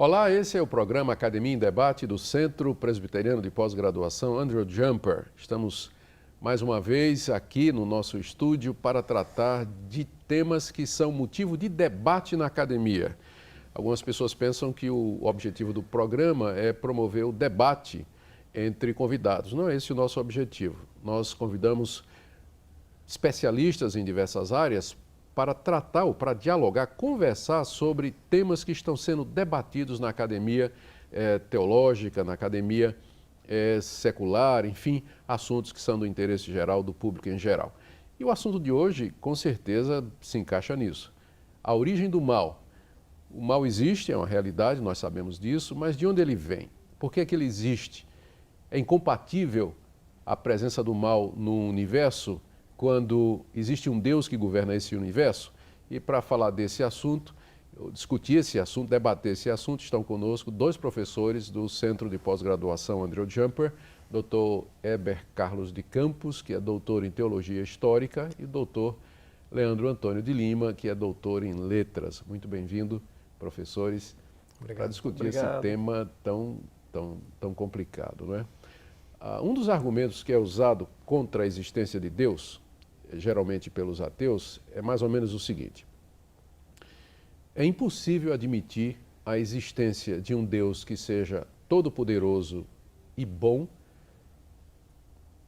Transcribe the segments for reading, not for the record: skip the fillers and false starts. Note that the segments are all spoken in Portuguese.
Olá, esse é o programa Academia em Debate do Centro Presbiteriano de Pós-Graduação Andrew Jumper. Estamos mais uma vez aqui no nosso estúdio para tratar de temas que são motivo de debate na academia. Algumas pessoas pensam que o objetivo do programa é promover o debate entre convidados. Não é esse o nosso objetivo. Nós convidamos especialistas em diversas áreas para tratar ou para dialogar, conversar sobre temas que estão sendo debatidos na academia teológica, na academia secular, enfim, assuntos que são do interesse geral, do público em geral. E o assunto de hoje, com certeza, se encaixa nisso. A origem do mal. O mal existe, é uma realidade, nós sabemos disso, mas de onde ele vem? Por que é que ele existe? É incompatível a presença do mal no universo quando existe um Deus que governa esse universo? E para falar desse assunto, discutir esse assunto, debater esse assunto, estão conosco dois professores do Centro de Pós-Graduação Andrew Jumper, Dr. Heber Carlos de Campos, que é doutor em Teologia Histórica, e Dr. Leandro Antônio de Lima, que é doutor em Letras. Muito bem-vindo, professores, para discutir esse tema tão complicado, não é? Um dos argumentos que é usado contra a existência de Deus, geralmente pelos ateus, é mais ou menos o seguinte: é impossível admitir a existência de um Deus que seja todo-poderoso e bom,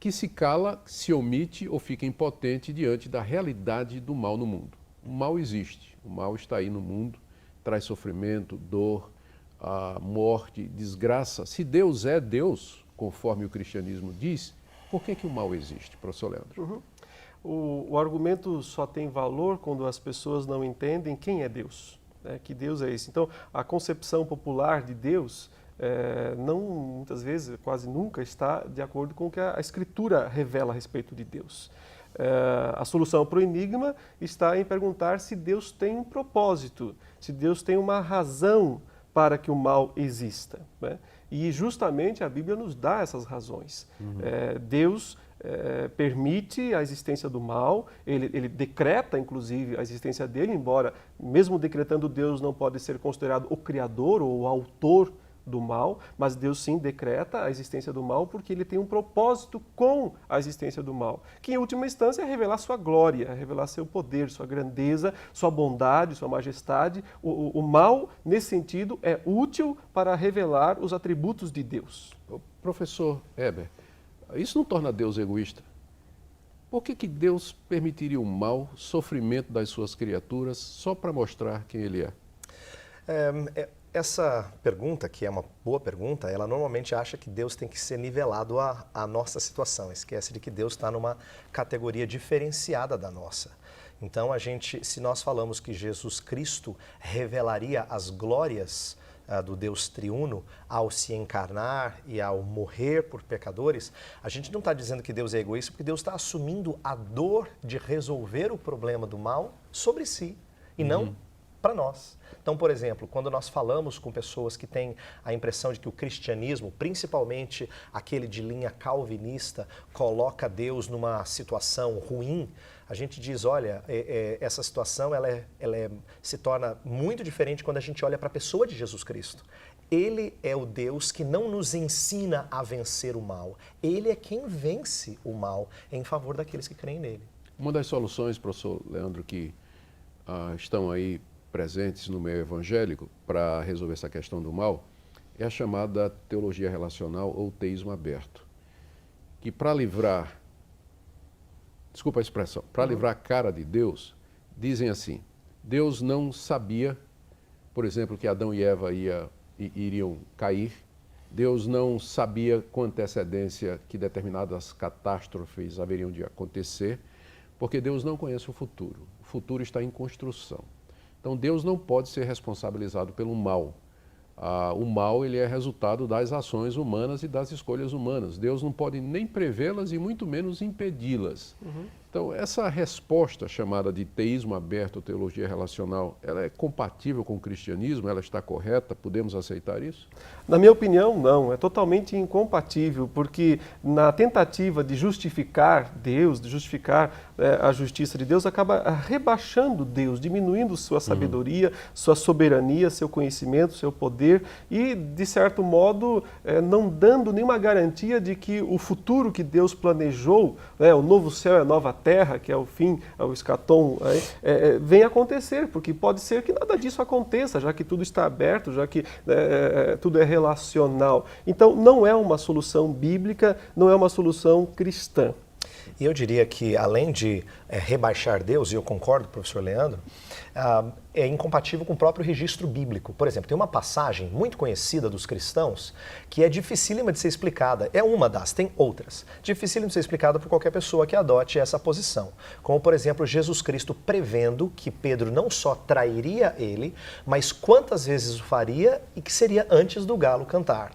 que se cala, se omite ou fica impotente diante da realidade do mal no mundo. O mal existe, o mal está aí no mundo, traz sofrimento, dor, morte, desgraça. Se Deus é Deus, conforme o cristianismo diz, por que o mal existe, professor Leandro? O argumento só tem valor quando as pessoas não entendem quem é Deus, né? Que Deus é esse. Então, a concepção popular de Deus não, muitas vezes, quase nunca está de acordo com o que a Escritura revela a respeito de Deus. A solução para o enigma está em perguntar se Deus tem um propósito, se Deus tem uma razão para que o mal exista, né? E justamente a Bíblia nos dá essas razões. Deus permite a existência do mal, ele decreta, inclusive, a existência dele, embora, mesmo decretando, Deus não pode ser considerado o criador ou o autor do mal, mas Deus sim decreta a existência do mal porque ele tem um propósito com a existência do mal, que em última instância é revelar sua glória, revelar seu poder, sua grandeza, sua bondade, sua majestade. O mal, nesse sentido, é útil para revelar os atributos de Deus. Professor Heber, isso não torna Deus egoísta? Por que Deus permitiria o mal, sofrimento das suas criaturas, só para mostrar quem ele é? Essa pergunta, que é uma boa pergunta, ela normalmente acha que Deus tem que ser nivelado à nossa situação. Esquece de que Deus está numa categoria diferenciada da nossa. Então, se nós falamos que Jesus Cristo revelaria as glórias do Deus triuno ao se encarnar e ao morrer por pecadores, a gente não está dizendo que Deus é egoísta, porque Deus está assumindo a dor de resolver o problema do mal sobre si e não para nós. Então, por exemplo, quando nós falamos com pessoas que têm a impressão de que o cristianismo, principalmente aquele de linha calvinista, coloca Deus numa situação ruim, a gente diz, olha, essa situação se torna muito diferente quando a gente olha para a pessoa de Jesus Cristo. Ele é o Deus que não nos ensina a vencer o mal. Ele é quem vence o mal em favor daqueles que creem nele. Uma das soluções, professor Leandro, que estão aí presentes no meio evangélico para resolver essa questão do mal é a chamada teologia relacional ou teísmo aberto, que para livrar, desculpa a expressão, para livrar a cara de Deus, dizem assim: Deus não sabia, por exemplo, que Adão e Eva iriam cair, Deus não sabia com antecedência que determinadas catástrofes haveriam de acontecer, porque Deus não conhece o futuro está em construção. Então, Deus não pode ser responsabilizado pelo mal. O mal ele é resultado das ações humanas e das escolhas humanas. Deus não pode nem prevê-las e muito menos impedi-las. Então, essa resposta chamada de teísmo aberto ou teologia relacional, ela é compatível com o cristianismo? Ela está correta? Podemos aceitar isso? Na minha opinião, não. É totalmente incompatível, porque na tentativa de justificar Deus, de justificar a justiça de Deus, acaba rebaixando Deus, diminuindo sua sabedoria, sua soberania, seu conhecimento, seu poder e, de certo modo, não dando nenhuma garantia de que o futuro que Deus planejou, o novo céu e a nova terra, que é o fim, o escatom, venha acontecer, porque pode ser que nada disso aconteça, já que tudo está aberto, já que tudo é relacional. Então, não é uma solução bíblica, não é uma solução cristã. E eu diria que, além de rebaixar Deus, e eu concordo, professor Leandro, é incompatível com o próprio registro bíblico. Por exemplo, tem uma passagem muito conhecida dos cristãos que é dificílima de ser explicada. É uma das, tem outras. Dificílima de ser explicada por qualquer pessoa que adote essa posição. Como, por exemplo, Jesus Cristo prevendo que Pedro não só trairia ele, mas quantas vezes o faria e que seria antes do galo cantar.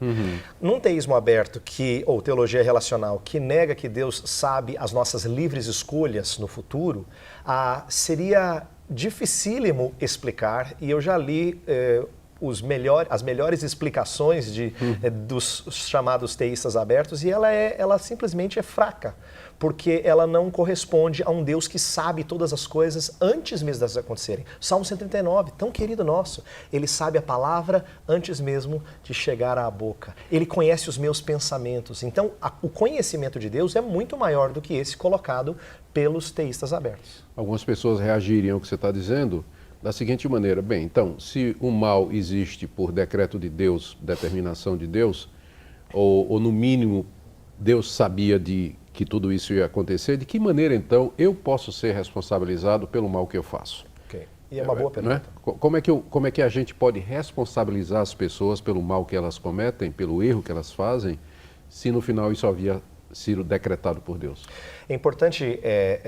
Num teísmo aberto, ou teologia relacional, que nega que Deus sabe as nossas livres escolhas no futuro, seria dificílimo explicar, e eu já li as melhores explicações dos chamados teístas abertos, e ela simplesmente é fraca, porque ela não corresponde a um Deus que sabe todas as coisas antes mesmo delas acontecerem. Salmo 139, tão querido nosso, ele sabe a palavra antes mesmo de chegar à boca. Ele conhece os meus pensamentos. Então, o conhecimento de Deus é muito maior do que esse colocado pelos teístas abertos. Algumas pessoas reagiriam ao que você está dizendo da seguinte maneira: bem, então, se o mal existe por decreto de Deus, determinação de Deus, ou no mínimo Deus sabia que tudo isso ia acontecer, de que maneira então eu posso ser responsabilizado pelo mal que eu faço? Okay. E é uma boa pergunta. Não é? Como é que a gente pode responsabilizar as pessoas pelo mal que elas cometem, pelo erro que elas fazem, se no final isso havia sido decretado por Deus? É importante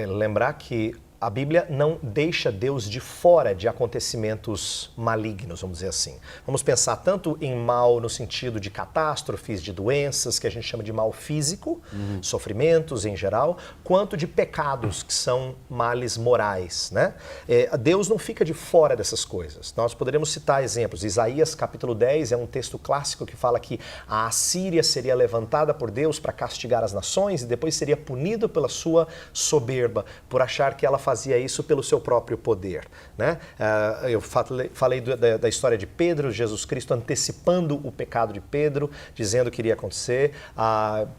lembrar que a Bíblia não deixa Deus de fora de acontecimentos malignos, vamos dizer assim. Vamos pensar tanto em mal no sentido de catástrofes, de doenças, que a gente chama de mal físico, sofrimentos em geral, quanto de pecados, que são males morais, né? Deus não fica de fora dessas coisas. Nós poderemos citar exemplos. Isaías capítulo 10 é um texto clássico que fala que a Assíria seria levantada por Deus para castigar as nações e depois seria punido pela sua soberba, por achar que ela fazia isso pelo seu próprio poder, né? Eu falei da história de Pedro, Jesus Cristo antecipando o pecado de Pedro, dizendo que iria acontecer.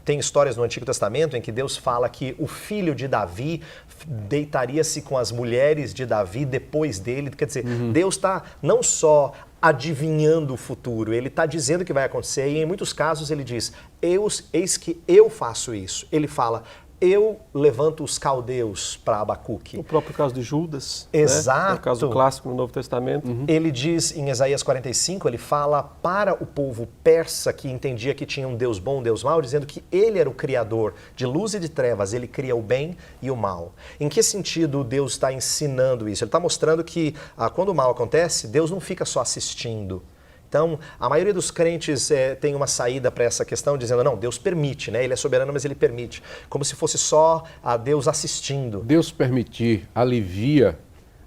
Tem histórias no Antigo Testamento em que Deus fala que o filho de Davi deitaria-se com as mulheres de Davi depois dele. Quer dizer, Deus está não só adivinhando o futuro, ele está dizendo que vai acontecer, e em muitos casos ele diz: eis que eu faço isso. Ele fala: eu levanto os caldeus para Abacuque. O próprio caso de Judas. Exato. Né? É o caso clássico no Novo Testamento. Ele diz em Isaías 45, ele fala para o povo persa que entendia que tinha um Deus bom, um Deus mau, dizendo que ele era o criador de luz e de trevas, ele cria o bem e o mal. Em que sentido Deus está ensinando isso? Ele está mostrando que quando o mal acontece, Deus não fica só assistindo. Então, a maioria dos crentes tem uma saída para essa questão, dizendo: não, Deus permite, né? Ele é soberano, mas ele permite. Como se fosse só a Deus assistindo. Deus permitir alivia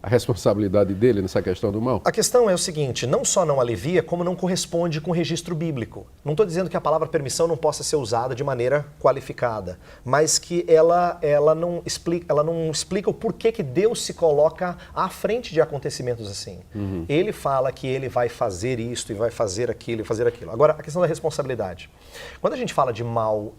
a responsabilidade dele nessa questão do mal? A questão é o seguinte: não só não alivia, como não corresponde com o registro bíblico. Não estou dizendo que a palavra permissão não possa ser usada de maneira qualificada, mas que ela não explica o porquê que Deus se coloca à frente de acontecimentos assim. Ele fala que ele vai fazer isto e vai fazer aquilo e fazer aquilo. Agora, a questão da responsabilidade. Quando a gente fala de mal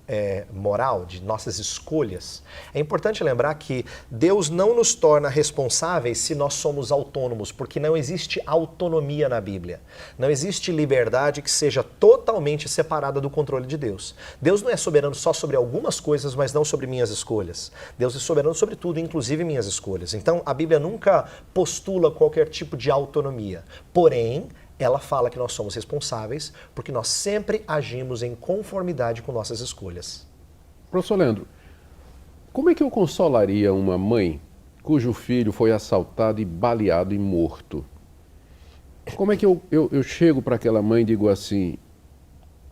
moral, de nossas escolhas, é importante lembrar que Deus não nos torna responsáveis se nós somos autônomos, porque não existe autonomia na Bíblia. Não existe liberdade que seja totalmente separada do controle de Deus. Deus não é soberano só sobre algumas coisas, mas não sobre minhas escolhas. Deus é soberano sobre tudo, inclusive minhas escolhas. Então, a Bíblia nunca postula qualquer tipo de autonomia. Porém, ela fala que nós somos responsáveis porque nós sempre agimos em conformidade com nossas escolhas. Professor Leandro, como é que eu consolaria uma mãe cujo filho foi assaltado e baleado e morto? Como é que eu chego para aquela mãe e digo assim: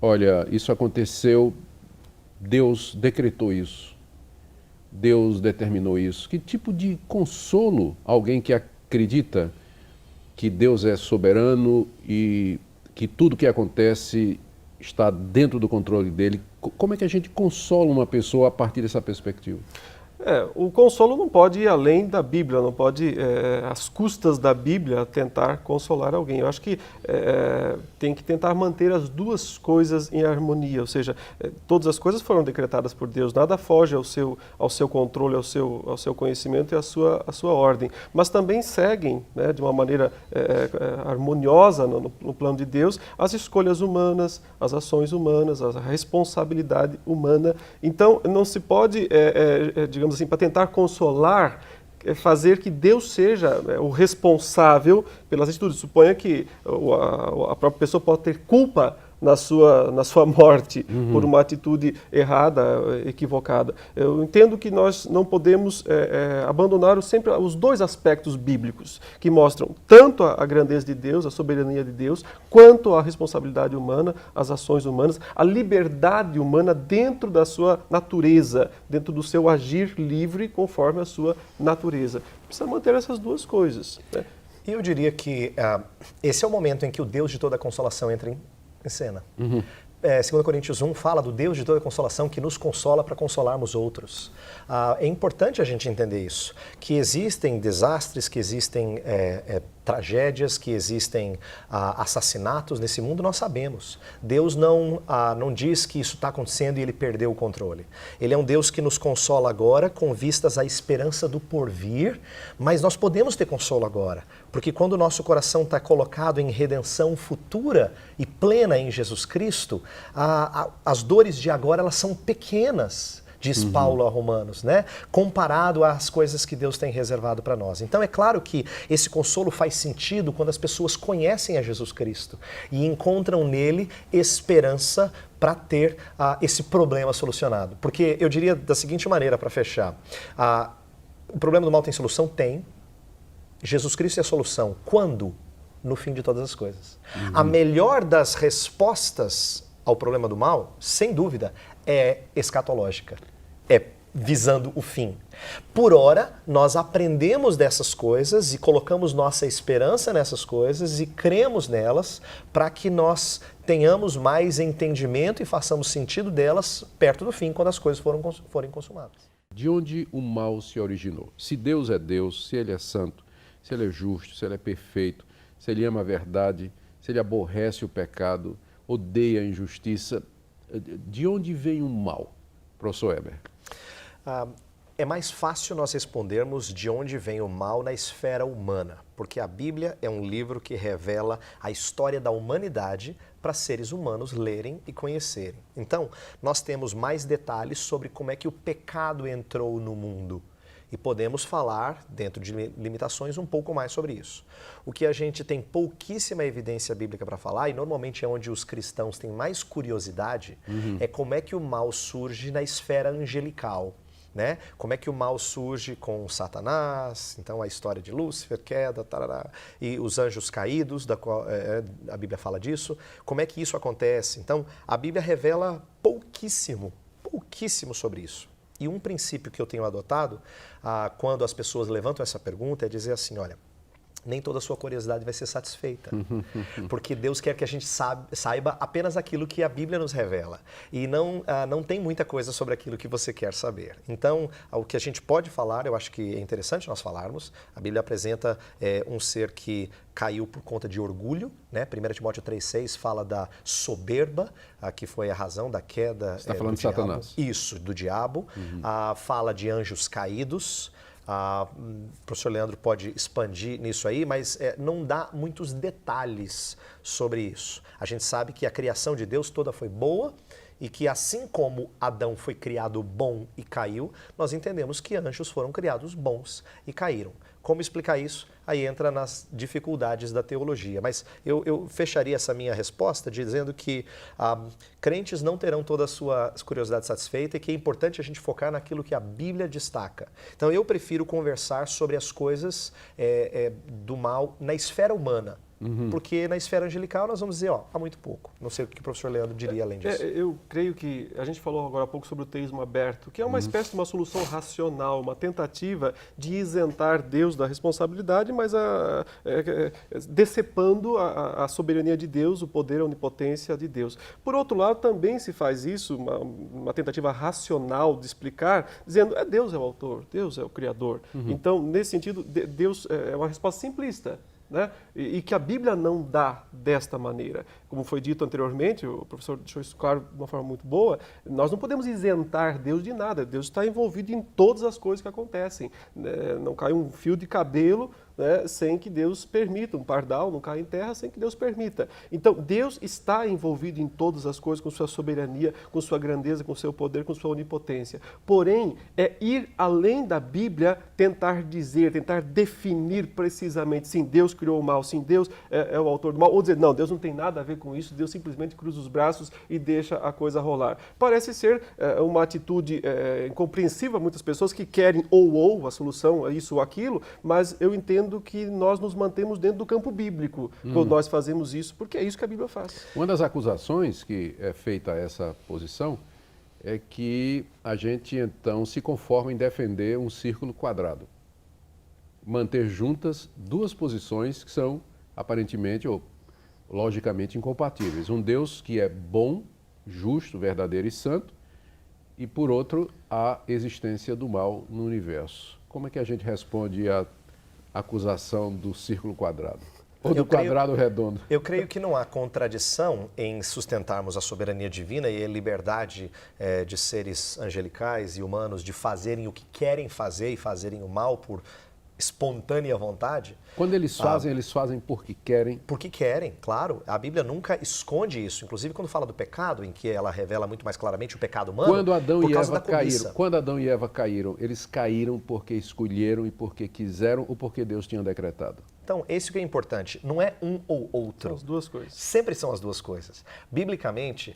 olha, isso aconteceu, Deus decretou isso. Deus determinou isso? Que tipo de consolo alguém que acredita que Deus é soberano e que tudo que acontece está dentro do controle dele, como é que a gente consola uma pessoa a partir dessa perspectiva? O consolo não pode ir além da Bíblia, não pode, às custas da Bíblia, tentar consolar alguém. Eu acho que tem que tentar manter as duas coisas em harmonia, ou seja, todas as coisas foram decretadas por Deus, nada foge ao seu controle, ao seu conhecimento e à sua ordem, mas também seguem, né, de uma maneira harmoniosa no plano de Deus, as escolhas humanas, as ações humanas, a responsabilidade humana. Então, não se pode, digamos assim, para tentar consolar, fazer que Deus seja o responsável pelas atitudes. Suponha que a própria pessoa pode ter culpa na sua morte por uma atitude errada, equivocada. Eu entendo que nós não podemos abandonar sempre os dois aspectos bíblicos que mostram tanto a grandeza de Deus, a soberania de Deus, quanto a responsabilidade humana, as ações humanas, a liberdade humana dentro da sua natureza, dentro do seu agir livre conforme a sua natureza. Precisa manter essas duas coisas, né? E eu diria que esse é o momento em que o Deus de toda consolação entra em cena. 2 Coríntios 1 fala do Deus de toda consolação que nos consola para consolarmos outros. É importante a gente entender isso, que existem desastres, que existem tragédias, que existem assassinatos nesse mundo, nós sabemos. Deus não diz que isso está acontecendo e ele perdeu o controle. Ele é um Deus que nos consola agora com vistas à esperança do porvir, mas nós podemos ter consolo agora, porque quando o nosso coração está colocado em redenção futura e plena em Jesus Cristo, as dores de agora elas são pequenas, diz Paulo a Romanos, né? Comparado às coisas que Deus tem reservado para nós. Então é claro que esse consolo faz sentido quando as pessoas conhecem a Jesus Cristo e encontram nele esperança para ter esse problema solucionado. Porque eu diria da seguinte maneira, para fechar, o problema do mal tem solução? Tem. Jesus Cristo é a solução. Quando? No fim de todas as coisas. A melhor das respostas ao problema do mal, sem dúvida, é escatológica, é visando o fim. Por ora, nós aprendemos dessas coisas e colocamos nossa esperança nessas coisas e cremos nelas para que nós tenhamos mais entendimento e façamos sentido delas perto do fim, quando as coisas forem consumadas. De onde o mal se originou? Se Deus é Deus, se Ele é santo, se Ele é justo, se Ele é perfeito, se Ele ama a verdade, se Ele aborrece o pecado, odeia a injustiça, de onde vem o mal, professor Heber? É mais fácil nós respondermos de onde vem o mal na esfera humana, porque a Bíblia é um livro que revela a história da humanidade para seres humanos lerem e conhecerem. Então, nós temos mais detalhes sobre como é que o pecado entrou no mundo. E podemos falar, dentro de limitações, um pouco mais sobre isso. O que a gente tem pouquíssima evidência bíblica para falar, e normalmente é onde os cristãos têm mais curiosidade, é como é que o mal surge na esfera angelical. Né? Como é que o mal surge com Satanás, então a história de Lúcifer, queda, tarará, e os anjos caídos, da qual a Bíblia fala disso. Como é que isso acontece? Então, a Bíblia revela pouquíssimo sobre isso. E um princípio que eu tenho adotado, quando as pessoas levantam essa pergunta, é dizer assim, olha, nem toda a sua curiosidade vai ser satisfeita. Porque Deus quer que a gente saiba apenas aquilo que a Bíblia nos revela. E não tem muita coisa sobre aquilo que você quer saber. Então, o que a gente pode falar, eu acho que é interessante nós falarmos, a Bíblia apresenta um ser que caiu por conta de orgulho, né? 1 Timóteo 3,6 fala da soberba, que foi a razão da queda. Você está falando de Satanás. Isso, do diabo. Fala de anjos caídos. O professor Leandro pode expandir nisso aí, mas não dá muitos detalhes sobre isso. A gente sabe que a criação de Deus toda foi boa e que assim como Adão foi criado bom e caiu, nós entendemos que anjos foram criados bons e caíram. Como explicar isso? Aí entra nas dificuldades da teologia. Mas eu fecharia essa minha resposta dizendo que crentes não terão toda a sua curiosidade satisfeita e que é importante a gente focar naquilo que a Bíblia destaca. Então eu prefiro conversar sobre as coisas do mal na esfera humana, Porque na esfera angelical nós vamos dizer, ó, há muito pouco. Não sei o que o professor Leandro diria além disso. Eu creio que a gente falou agora há pouco sobre o teísmo aberto, que é uma espécie de uma solução racional, uma tentativa de isentar Deus da responsabilidade, mas decepando a soberania de Deus, o poder, a onipotência de Deus. Por outro lado, também se faz isso, uma tentativa racional de explicar, dizendo, Deus é o autor, Deus é o criador. Então, nesse sentido, Deus é uma resposta simplista. Né? E que a Bíblia não dá desta maneira. Como foi dito anteriormente, o professor deixou isso claro de uma forma muito boa, nós não podemos isentar Deus de nada. Deus está envolvido em todas as coisas que acontecem. Não cai um fio de cabelo, né, sem que Deus permita, um pardal não cai em terra sem que Deus permita. Então, Deus está envolvido em todas as coisas com sua soberania, com sua grandeza, com seu poder, com sua onipotência. Porém, é ir além da Bíblia, tentar dizer, tentar definir precisamente, sim, Deus criou o mal, sim, Deus é o autor do mal, ou dizer, não, Deus não tem nada a ver com isso, Deus simplesmente cruza os braços e deixa a coisa rolar. Parece ser uma atitude incompreensível a muitas pessoas que querem ou a solução, isso ou aquilo, mas eu entendo que nós nos mantemos dentro do campo bíblico quando nós fazemos isso, porque é isso que a Bíblia faz. Uma das acusações que é feita a essa posição é que a gente então se conforma em defender um círculo quadrado. Manter juntas duas posições que são aparentemente ou logicamente incompatíveis. Um Deus que é bom, justo, verdadeiro e santo, e por outro, a existência do mal no universo. Como é que a gente responde à acusação do círculo quadrado? Ou do quadrado redondo? Eu creio que não há contradição em sustentarmos a soberania divina e a liberdade de seres angelicais e humanos de fazerem o que querem fazer e fazerem o mal por espontânea vontade. Quando eles fazem porque querem. Porque querem, claro. A Bíblia nunca esconde isso. Inclusive quando fala do pecado, em que ela revela muito mais claramente o pecado humano, quando Adão por e causa Eva da cobiça. Quando Adão e Eva caíram, eles caíram porque escolheram e porque quiseram ou porque Deus tinha decretado? Então, esse que é importante. Não é um ou outro. São as duas coisas. Sempre são as duas coisas. Biblicamente,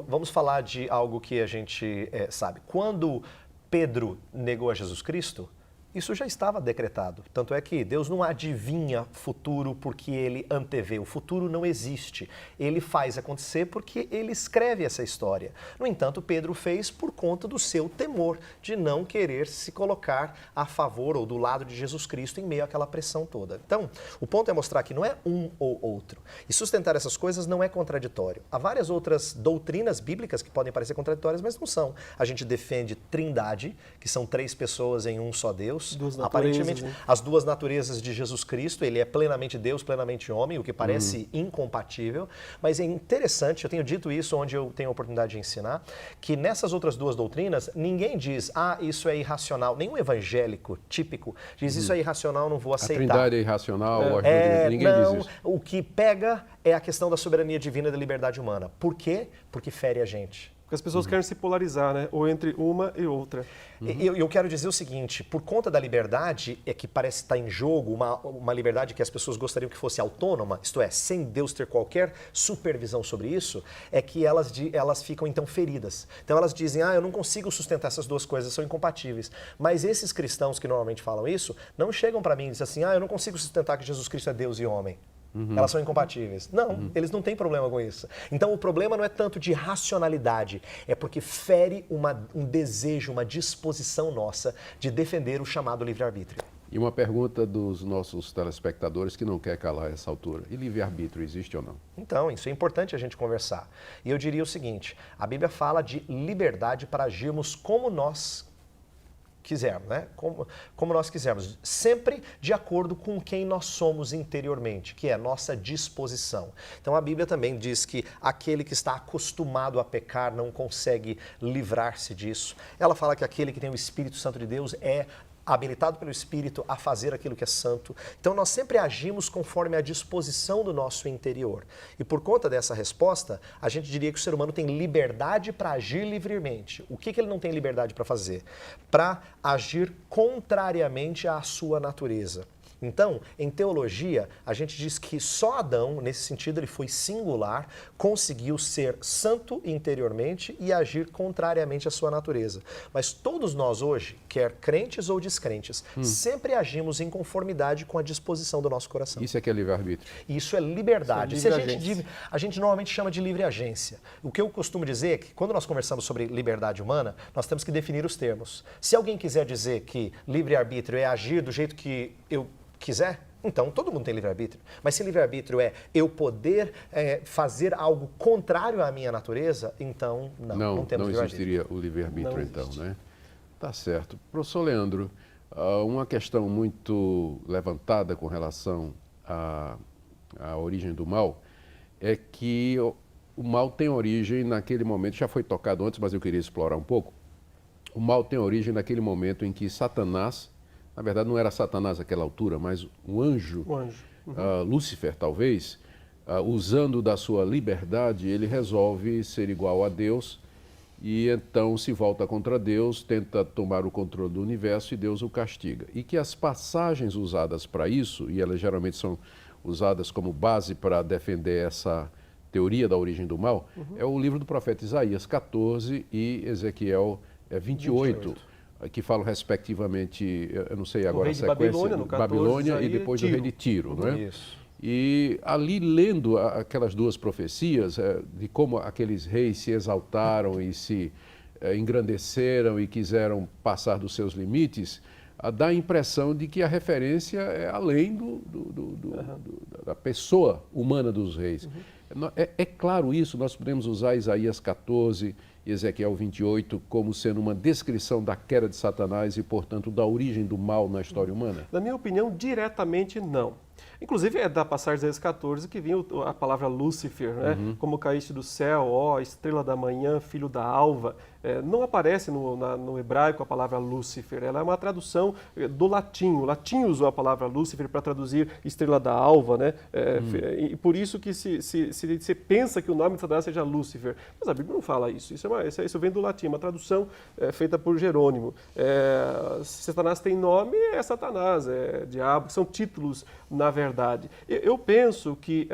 vamos falar de algo que a gente sabe. Quando Pedro negou a Jesus Cristo, isso já estava decretado. Tanto é que Deus não adivinha futuro porque ele antevê. O futuro não existe. Ele faz acontecer porque ele escreve essa história. No entanto, Pedro fez por conta do seu temor de não querer se colocar a favor ou do lado de Jesus Cristo em meio àquela pressão toda. Então, o ponto é mostrar que não é um ou outro. E sustentar essas coisas não é contraditório. Há várias outras doutrinas bíblicas que podem parecer contraditórias, mas não são. A gente defende trindade, que são 3 pessoas em um só Deus. Aparentemente, as duas naturezas de Jesus Cristo, ele é plenamente Deus, plenamente homem, o que parece incompatível, mas é interessante, eu tenho dito isso onde eu tenho a oportunidade de ensinar, que nessas outras duas doutrinas, ninguém diz, isso é irracional, nenhum evangélico típico diz, isso é irracional, não vou aceitar. A trindade é irracional, ninguém diz isso. O que pega é a questão da soberania divina e da liberdade humana. Por quê? Porque fere a gente. Porque as pessoas querem se polarizar, né? Ou entre uma e outra. Eu quero dizer o seguinte, por conta da liberdade que parece estar em jogo, uma liberdade que as pessoas gostariam que fosse autônoma, isto é, sem Deus ter qualquer supervisão sobre isso, é que elas ficam então feridas. Então elas dizem, eu não consigo sustentar essas duas coisas, são incompatíveis. Mas esses cristãos que normalmente falam isso, não chegam para mim e dizem assim, eu não consigo sustentar que Jesus Cristo é Deus e homem. Elas são incompatíveis. Não, eles não têm problema com isso. Então o problema não é tanto de racionalidade, é porque fere um desejo, uma disposição nossa de defender o chamado livre-arbítrio. E uma pergunta dos nossos telespectadores que não quer calar essa altura. E livre-arbítrio existe ou não? Então, isso é importante a gente conversar. E eu diria o seguinte, a Bíblia fala de liberdade para agirmos como nós quisermos, né? Como nós quisermos, sempre de acordo com quem nós somos interiormente, que é a nossa disposição. Então a Bíblia também diz que aquele que está acostumado a pecar não consegue livrar-se disso. Ela fala que aquele que tem o Espírito Santo de Deus é habilitado pelo Espírito a fazer aquilo que é santo. Então nós sempre agimos conforme a disposição do nosso interior. E por conta dessa resposta, a gente diria que o ser humano tem liberdade para agir livremente. O que ele não tem liberdade para fazer? Para agir contrariamente à sua natureza. Então, em teologia, a gente diz que só Adão, nesse sentido, ele foi singular, conseguiu ser santo interiormente e agir contrariamente à sua natureza. Mas todos nós hoje, quer crentes ou descrentes, sempre agimos em conformidade com a disposição do nosso coração. Isso é que é livre-arbítrio. Isso é liberdade. Isso é livre A gente normalmente chama de livre agência. O que eu costumo dizer é que quando nós conversamos sobre liberdade humana, nós temos que definir os termos. Se alguém quiser dizer que livre-arbítrio é agir do jeito que eu quiser, então todo mundo tem livre-arbítrio. Mas se livre-arbítrio é eu poder fazer algo contrário à minha natureza, então não temos não existiria o livre-arbítrio então, né? Tá certo. Professor Leandro, uma questão muito levantada com relação à origem do mal é que o mal tem origem naquele momento, já foi tocado antes, mas eu queria explorar um pouco. O mal tem origem naquele momento em que Satanás, na verdade não era Satanás naquela altura, mas um anjo, Lúcifer talvez, usando da sua liberdade, ele resolve ser igual a Deus e então se volta contra Deus, tenta tomar o controle do universo e Deus o castiga. E que as passagens usadas para isso, e elas geralmente são usadas como base para defender essa teoria da origem do mal, é o livro do profeta Isaías 14 e Ezequiel 28, que falam respectivamente, eu não sei agora a sequência, Babilônia, no 14, Babilônia e depois do rei de Tiro, não é? Isso. E ali lendo aquelas duas profecias, de como aqueles reis se exaltaram e se engrandeceram e quiseram passar dos seus limites, dá a impressão de que a referência é além da pessoa humana dos reis. É claro isso, nós podemos usar Isaías 14 e Ezequiel 28 como sendo uma descrição da queda de Satanás e, portanto, da origem do mal na história humana? Na minha opinião, diretamente não. Inclusive é da passagem de Isaías 14 que vinha a palavra Lúcifer, né? Como caíste do céu, ó estrela da manhã, filho da alva. Não aparece no hebraico a palavra Lúcifer, ela é uma tradução do latim. O latim usou a palavra Lúcifer para traduzir estrela da alva, né? E por isso que se pensa que o nome de Satanás seja Lúcifer. Mas a Bíblia não fala isso, isso vem do latim, uma tradução feita por Jerônimo. Se Satanás tem nome, é Satanás, é diabo, são títulos na verdade. Eu penso que,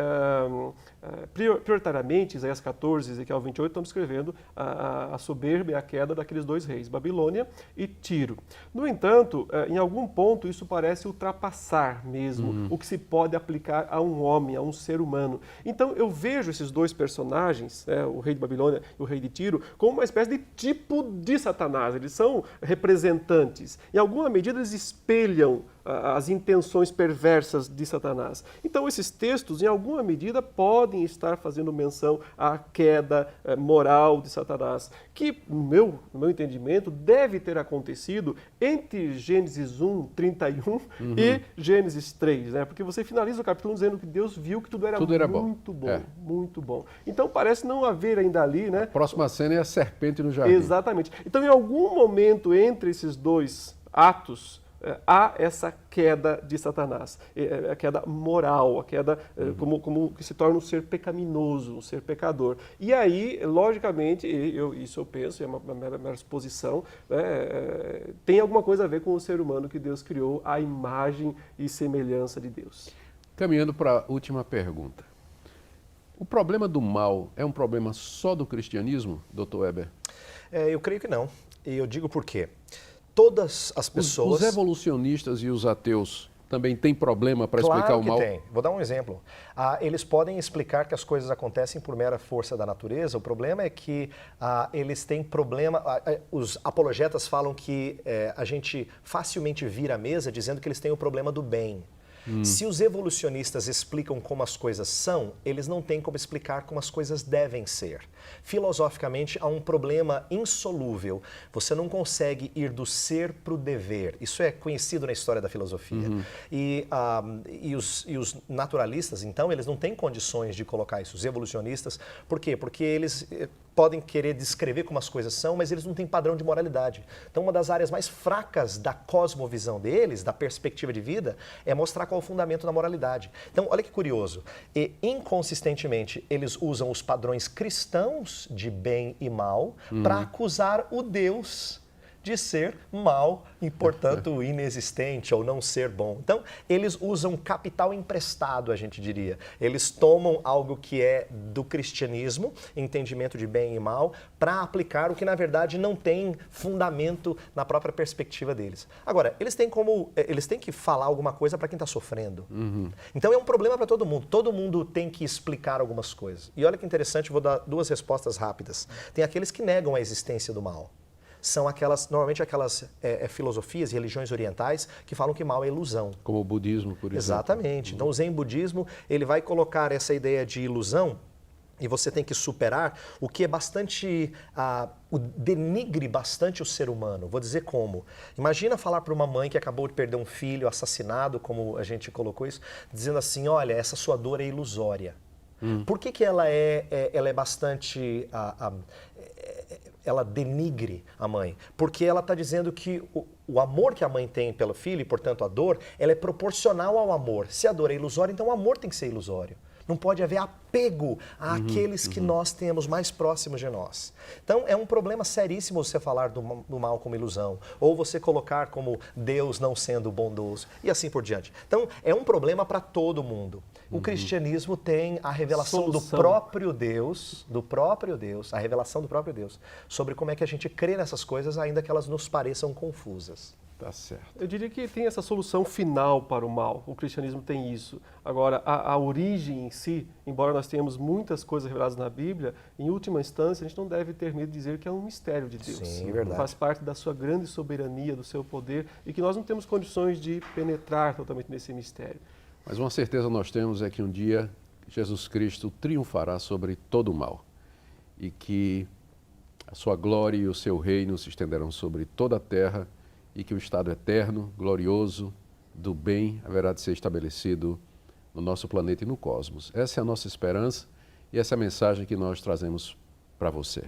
prioritariamente, Isaías 14 e Ezequiel 28 estão descrevendo a soberba e a queda daqueles dois reis, Babilônia e Tiro. No entanto, em algum ponto, isso parece ultrapassar mesmo o que se pode aplicar a um homem, a um ser humano. Então, eu vejo esses dois personagens, o rei de Babilônia e o rei de Tiro, como uma espécie de tipo de Satanás. Eles são representantes. Em alguma medida, eles espelham as intenções perversas de Satanás. Então, esses textos, em alguma medida, podem estar fazendo menção à queda moral de Satanás, que, no meu entendimento, deve ter acontecido entre Gênesis 1, 31 e Gênesis 3, né? Porque você finaliza o capítulo dizendo que Deus viu que tudo era muito bom, muito bom. Então, parece não haver ainda ali, né? A próxima cena é a serpente no jardim. Exatamente. Então, em algum momento entre esses dois atos, há essa queda de Satanás, a queda moral, a queda como que se torna um ser pecaminoso, um ser pecador. E aí, logicamente, isso eu penso, é uma mera exposição, né, tem alguma coisa a ver com o ser humano que Deus criou à imagem e semelhança de Deus. Caminhando para a última pergunta. O problema do mal é um problema só do cristianismo, Dr. Weber? Eu creio que não. E eu digo por quê. Todas as pessoas... Os evolucionistas e os ateus também têm problema para explicar o mal? Claro que tem. Vou dar um exemplo. Eles podem explicar que as coisas acontecem por mera força da natureza. O problema é que eles têm problema... Os apologetas falam que a gente facilmente vira a mesa dizendo que eles têm o problema do bem. Se os evolucionistas explicam como as coisas são, eles não têm como explicar como as coisas devem ser. Filosoficamente, há um problema insolúvel. Você não consegue ir do ser para o dever. Isso é conhecido na história da filosofia. E os naturalistas, então, eles não têm condições de colocar isso. Os evolucionistas, por quê? Porque eles podem querer descrever como as coisas são, mas eles não têm padrão de moralidade. Então, uma das áreas mais fracas da cosmovisão deles, da perspectiva de vida, é mostrar qual é o fundamento da moralidade. Então, olha que curioso. E, inconsistentemente, eles usam os padrões cristãos de bem e mal para acusar o Deus de ser mal e, portanto, inexistente ou não ser bom. Então, eles usam capital emprestado, a gente diria. Eles tomam algo que é do cristianismo, entendimento de bem e mal, para aplicar o que, na verdade, não tem fundamento na própria perspectiva deles. Agora, eles têm que falar alguma coisa para quem está sofrendo. Então, é um problema para todo mundo. Todo mundo tem que explicar algumas coisas. E olha que interessante, vou dar duas respostas rápidas. Tem aqueles que negam a existência do mal. São normalmente aquelas filosofias e religiões orientais que falam que mal é ilusão. Como o budismo, por exemplo. Exatamente. Então, o Zen budismo, ele vai colocar essa ideia de ilusão e você tem que superar o que é bastante, denigre bastante o ser humano. Vou dizer como. Imagina falar para uma mãe que acabou de perder um filho assassinado, como a gente colocou isso, dizendo assim, olha, essa sua dor é ilusória. Por que ela é bastante... ela denigre a mãe? Porque ela está dizendo que o amor que a mãe tem pelo filho, e portanto a dor, ela é proporcional ao amor. Se a dor é ilusória, então o amor tem que ser ilusório. Não pode haver apego àqueles que nós temos mais próximos de nós. Então, é um problema seríssimo você falar do mal como ilusão, ou você colocar como Deus não sendo bondoso, e assim por diante. Então, é um problema para todo mundo. O cristianismo tem a revelação do próprio Deus, a revelação do próprio Deus, sobre como é que a gente crê nessas coisas, ainda que elas nos pareçam confusas. Tá certo. Eu diria que tem essa solução final para o mal. O cristianismo tem isso. Agora, a origem em si, embora nós tenhamos muitas coisas reveladas na Bíblia, em última instância, a gente não deve ter medo de dizer que é um mistério de Deus. Sim, verdade. Faz parte da sua grande soberania, do seu poder, e que nós não temos condições de penetrar totalmente nesse mistério. Mas uma certeza nós temos é que um dia Jesus Cristo triunfará sobre todo o mal e que a sua glória e o seu reino se estenderão sobre toda a terra e que o estado eterno, glorioso, do bem haverá de ser estabelecido no nosso planeta e no cosmos. Essa é a nossa esperança e essa é a mensagem que nós trazemos para você.